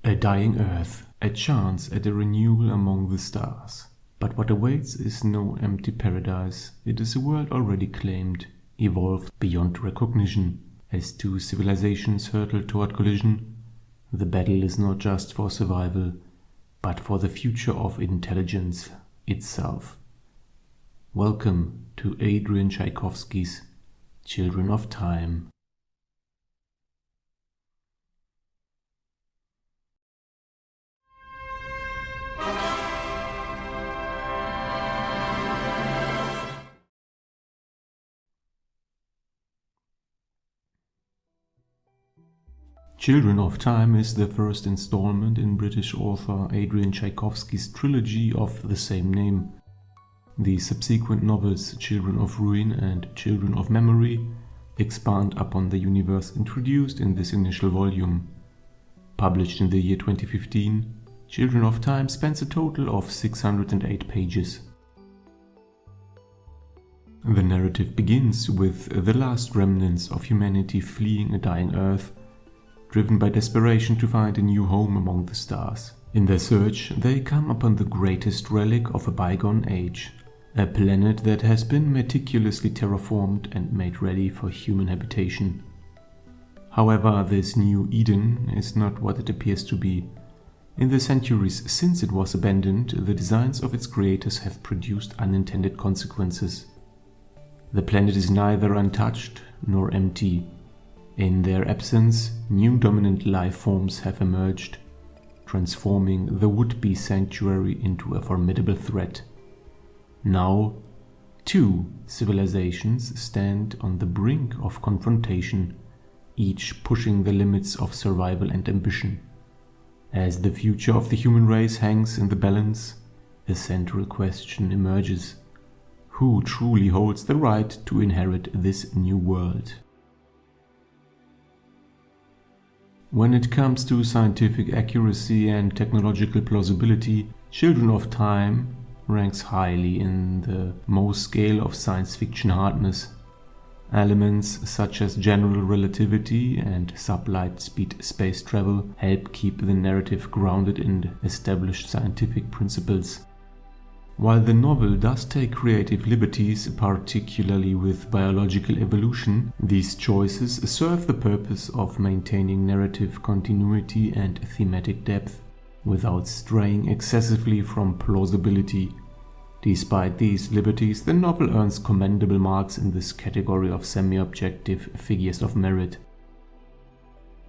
A dying earth, a chance at a renewal among the stars. But what awaits is no empty paradise. It is a world already claimed, evolved beyond recognition. As two civilizations hurtle toward collision, the battle is not just for survival, but for the future of intelligence itself. Welcome to Adrian Tchaikovsky's Children of Time. Children of Time is the first installment in British author Adrian Tchaikovsky's trilogy of the same name. The subsequent novels Children of Ruin and Children of Memory expand upon the universe introduced in this initial volume. Published in the year 2015, Children of Time spans a total of 608 pages. The narrative begins with the last remnants of humanity fleeing a dying Earth, driven by desperation to find a new home among the stars. In their search, they come upon the greatest relic of a bygone age, a planet that has been meticulously terraformed and made ready for human habitation. However, this new Eden is not what it appears to be. In the centuries since it was abandoned, the designs of its creators have produced unintended consequences. The planet is neither untouched nor empty. In their absence, new dominant life forms have emerged, transforming the would-be sanctuary into a formidable threat. Now, two civilizations stand on the brink of confrontation, each pushing the limits of survival and ambition. As the future of the human race hangs in the balance, a central question emerges: who truly holds the right to inherit this new world? When it comes to scientific accuracy and technological plausibility, Children of Time ranks highly in the Mohs scale of science fiction hardness. Elements such as general relativity and sublight speed space travel help keep the narrative grounded in established scientific principles. While the novel does take creative liberties, particularly with biological evolution, these choices serve the purpose of maintaining narrative continuity and thematic depth, without straying excessively from plausibility. Despite these liberties, the novel earns commendable marks in this category of semi-objective figures of merit.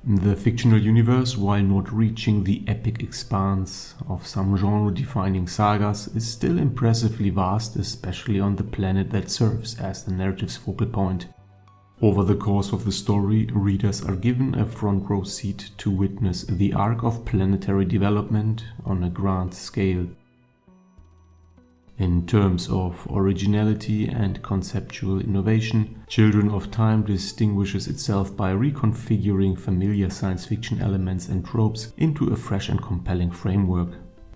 The fictional universe, while not reaching the epic expanse of some genre-defining sagas, is still impressively vast, especially on the planet that serves as the narrative's focal point. Over the course of the story, readers are given a front-row seat to witness the arc of planetary development on a grand scale. In terms of originality and conceptual innovation, Children of Time distinguishes itself by reconfiguring familiar science fiction elements and tropes into a fresh and compelling framework.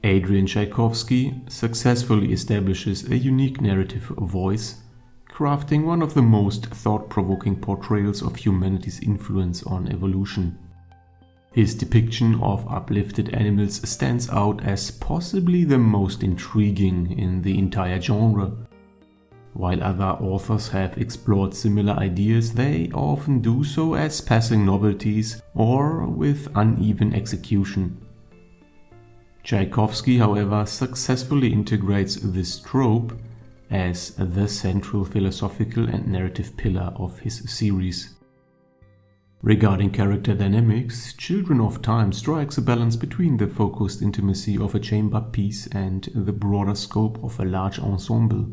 Adrian Tchaikovsky successfully establishes a unique narrative voice, crafting one of the most thought-provoking portrayals of humanity's influence on evolution. His depiction of uplifted animals stands out as possibly the most intriguing in the entire genre. While other authors have explored similar ideas, they often do so as passing novelties or with uneven execution. Tchaikovsky, however, successfully integrates this trope as the central philosophical and narrative pillar of his series. Regarding character dynamics, Children of Time strikes a balance between the focused intimacy of a chamber piece and the broader scope of a large ensemble.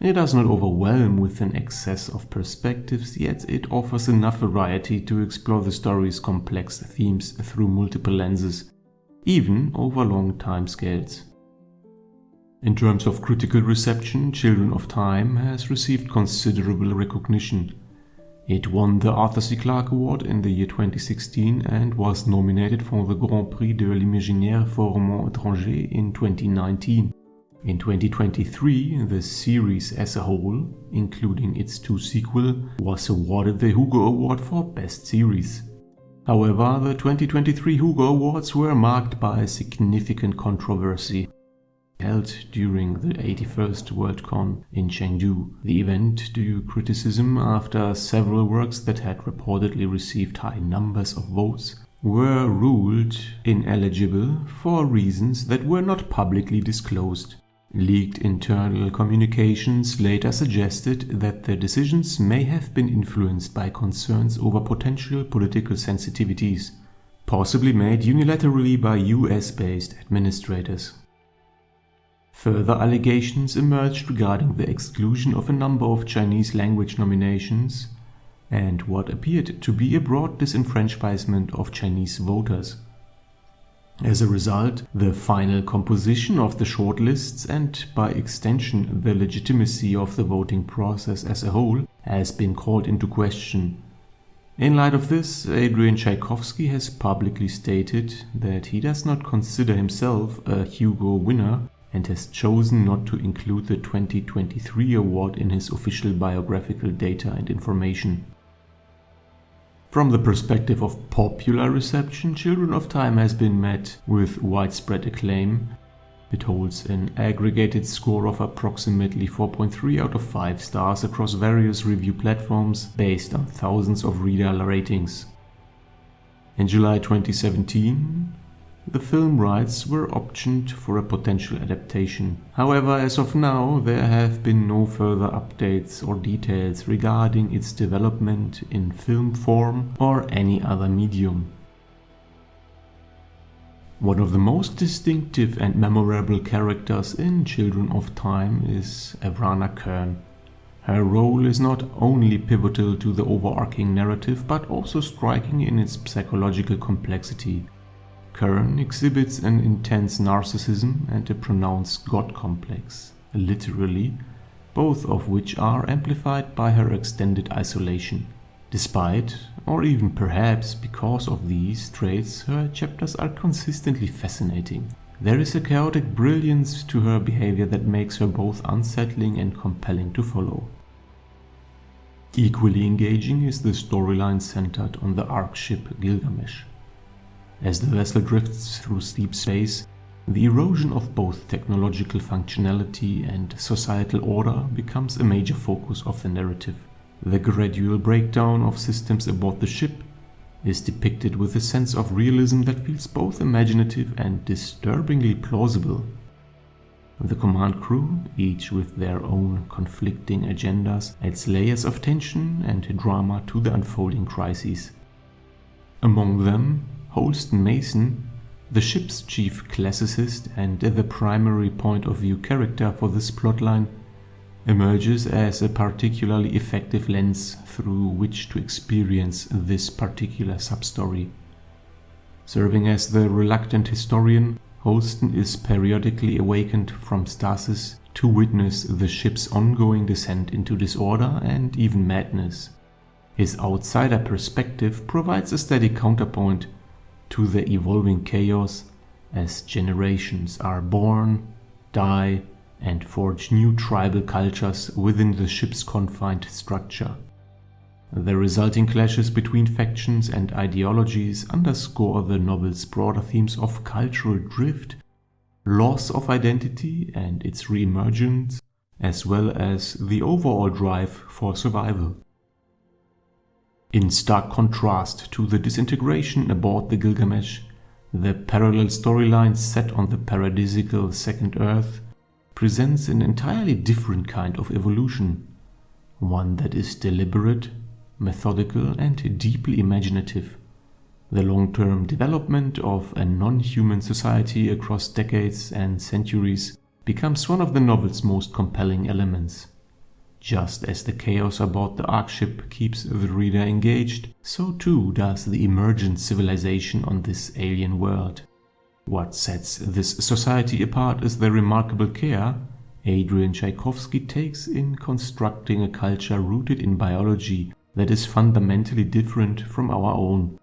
It does not overwhelm with an excess of perspectives, yet it offers enough variety to explore the story's complex themes through multiple lenses, even over long timescales. In terms of critical reception, Children of Time has received considerable recognition. It won the Arthur C. Clarke Award in the year 2016 and was nominated for the Grand Prix de l'Imaginaire for Romans Étrangers in 2019. In 2023, the series as a whole, including its two sequels, was awarded the Hugo Award for Best Series. However, the 2023 Hugo Awards were marked by significant controversy. Held during the 81st Worldcon in Chengdu, the event drew criticism after several works that had reportedly received high numbers of votes were ruled ineligible for reasons that were not publicly disclosed. Leaked internal communications later suggested that the decisions may have been influenced by concerns over potential political sensitivities, possibly made unilaterally by US-based administrators. Further allegations emerged regarding the exclusion of a number of Chinese language nominations and what appeared to be a broad disenfranchisement of Chinese voters. As a result, the final composition of the shortlists and, by extension, the legitimacy of the voting process as a whole has been called into question. In light of this, Adrian Tchaikovsky has publicly stated that he does not consider himself a Hugo winner and has chosen not to include the 2023 award in his official biographical data and information. From the perspective of popular reception, Children of Time has been met with widespread acclaim. It holds an aggregated score of approximately 4.3 out of 5 stars across various review platforms based on thousands of reader ratings. In July 2017, the film rights were optioned for a potential adaptation. However, as of now, there have been no further updates or details regarding its development in film form or any other medium. One of the most distinctive and memorable characters in Children of Time is Evrana Kern. Her role is not only pivotal to the overarching narrative, but also striking in its psychological complexity. Kern exhibits an intense narcissism and a pronounced God complex, literally, both of which are amplified by her extended isolation. Despite, or even perhaps because of these traits, her chapters are consistently fascinating. There is a chaotic brilliance to her behavior that makes her both unsettling and compelling to follow. Equally engaging is the storyline centered on the Ark ship Gilgamesh. As the vessel drifts through deep space, the erosion of both technological functionality and societal order becomes a major focus of the narrative. The gradual breakdown of systems aboard the ship is depicted with a sense of realism that feels both imaginative and disturbingly plausible. The command crew, each with their own conflicting agendas, adds layers of tension and drama to the unfolding crises. Among them, Holston Mason, the ship's chief classicist and the primary point of view character for this plotline, emerges as a particularly effective lens through which to experience this particular substory. Serving as the reluctant historian, Holston is periodically awakened from stasis to witness the ship's ongoing descent into disorder and even madness. His outsider perspective provides a steady counterpoint to the evolving chaos as generations are born, die, and forge new tribal cultures within the ship's confined structure. The resulting clashes between factions and ideologies underscore the novel's broader themes of cultural drift, loss of identity and its re-emergence, as well as the overall drive for survival. In stark contrast to the disintegration aboard the Gilgamesh, the parallel storyline set on the paradisical Second Earth presents an entirely different kind of evolution, one that is deliberate, methodical, and deeply imaginative. The long-term development of a non-human society across decades and centuries becomes one of the novel's most compelling elements. Just as the chaos aboard the Ark ship keeps the reader engaged, so too does the emergent civilization on this alien world. What sets this society apart is the remarkable care Adrian Tchaikovsky takes in constructing a culture rooted in biology that is fundamentally different from our own.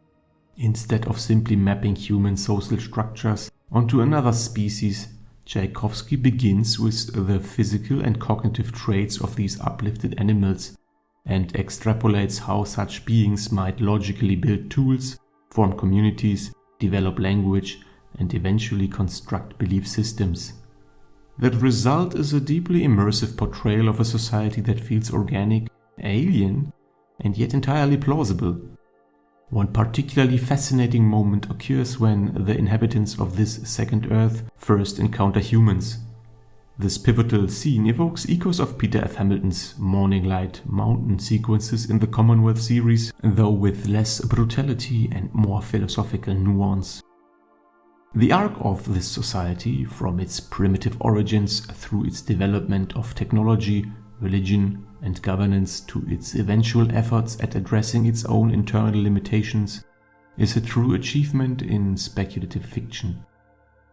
Instead of simply mapping human social structures onto another species, Tchaikovsky begins with the physical and cognitive traits of these uplifted animals and extrapolates how such beings might logically build tools form communities, develop language, and eventually construct belief systems. The result is a deeply immersive portrayal of a society that feels organic, alien, and yet entirely plausible. One particularly fascinating moment occurs when the inhabitants of this second Earth first encounter humans. This pivotal scene evokes echoes of Peter F. Hamilton's Morning Light Mountain sequences in the Commonwealth series, though with less brutality and more philosophical nuance. The arc of this society, from its primitive origins through its development of technology, religion, and governance to its eventual efforts at addressing its own internal limitations, is a true achievement in speculative fiction.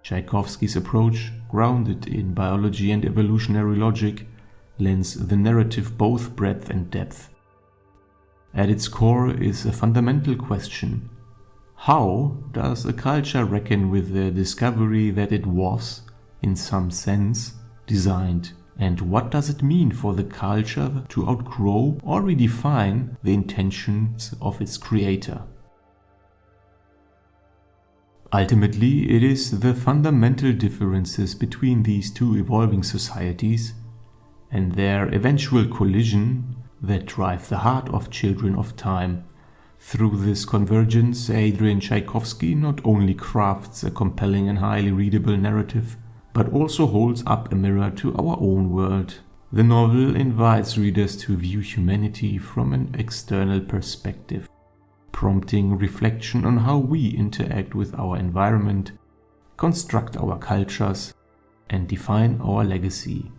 Tchaikovsky's approach, grounded in biology and evolutionary logic, lends the narrative both breadth and depth. At its core is a fundamental question: how does a culture reckon with the discovery that it was, in some sense, designed? And what does it mean for the culture to outgrow or redefine the intentions of its creator? Ultimately, it is the fundamental differences between these two evolving societies and their eventual collision that drive the heart of Children of Time. Through this convergence, Adrian Tchaikovsky not only crafts a compelling and highly readable narrative, but also holds up a mirror to our own world. The novel invites readers to view humanity from an external perspective, prompting reflection on how we interact with our environment, construct our cultures, and define our legacy.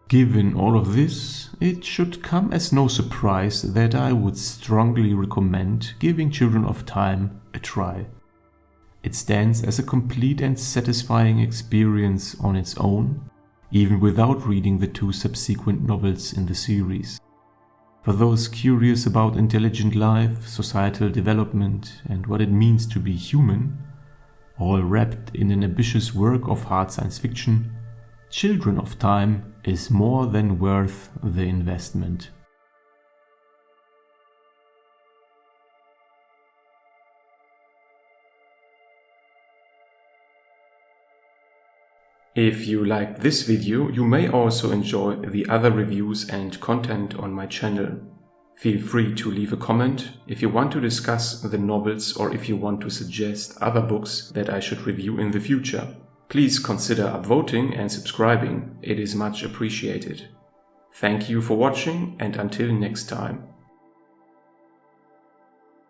Given all of this, it should come as no surprise that I would strongly recommend giving Children of Time a try. It stands as a complete and satisfying experience on its own, even without reading the two subsequent novels in the series. For those curious about intelligent life, societal development, and what it means to be human, all wrapped in an ambitious work of hard science fiction, Children of Time is more than worth the investment. If you liked this video, you may also enjoy the other reviews and content on my channel. Feel free to leave a comment if you want to discuss the novels or if you want to suggest other books that I should review in the future. Please consider upvoting and subscribing, it is much appreciated. Thank you for watching, and until next time.